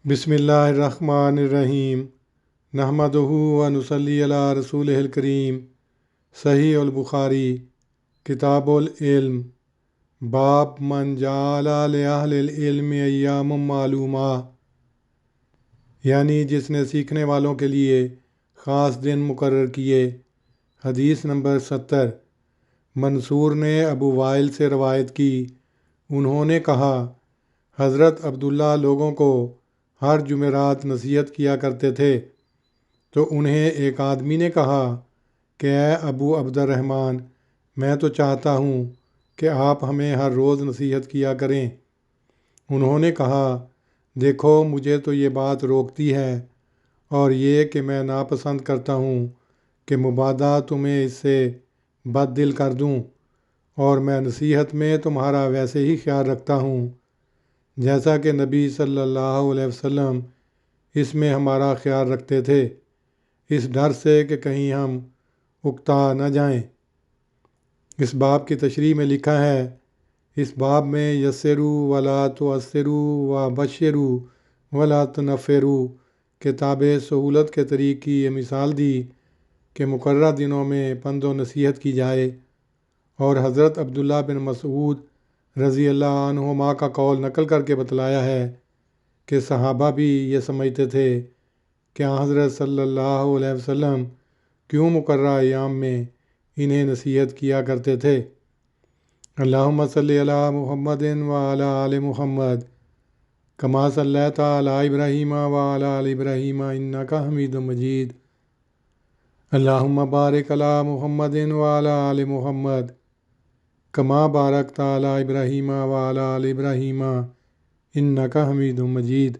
بسم اللہ الرحمن الرحیم نحمدہ و نصلی علی رسولہ الکریم۔ صحیح البخاری کتاب العلم باب من جعل لأہل العلم ایام معلومہ، یعنی جس نے سیکھنے والوں کے لیے خاص دن مقرر کیے۔ حدیث نمبر 70۔ منصور نے ابو وائل سے روایت کی، انہوں نے کہا حضرت عبداللہ لوگوں کو ہر جمعرات نصیحت کیا کرتے تھے، تو انہیں ایک آدمی نے کہا کہ اے ابو عبد الرحمن، میں تو چاہتا ہوں کہ آپ ہمیں ہر روز نصیحت کیا کریں۔ انہوں نے کہا دیکھو، مجھے تو یہ بات روکتی ہے، اور یہ کہ میں ناپسند کرتا ہوں کہ مبادا تمہیں اس سے بد دل کر دوں، اور میں نصیحت میں تمہارا ویسے ہی خیال رکھتا ہوں جیسا کہ نبی صلی اللہ علیہ وسلم اس میں ہمارا خیال رکھتے تھے، اس ڈر سے کہ کہیں ہم اکتا نہ جائیں۔ اس باب کی تشریح میں لکھا ہے، اس باب میں یسروا ولا تعسروا وبشروا ولا تنفروا کتاب سہولت کے طریق کی یہ مثال دی کہ مقررہ دنوں میں پند و نصیحت کی جائے، اور حضرت عبداللہ بن مسعود رضی اللہ عنہما کا قول نقل کر کے بتلایا ہے کہ صحابہ بھی یہ سمجھتے تھے کہ حضرت صلی اللہ علیہ وسلم کیوں مقررہ ایام میں انہیں نصیحت کیا کرتے تھے۔ اللہم صلی علی محمد وعلی آل محمد کما صلیت علی ابراہیم وعلی آل ابراہیم انک حمید مجید۔ اللہم بارک علی محمد وعلی آل محمد کما بارکت علی ابراہیم وعلی آل ابراہیم انک حمید مجید۔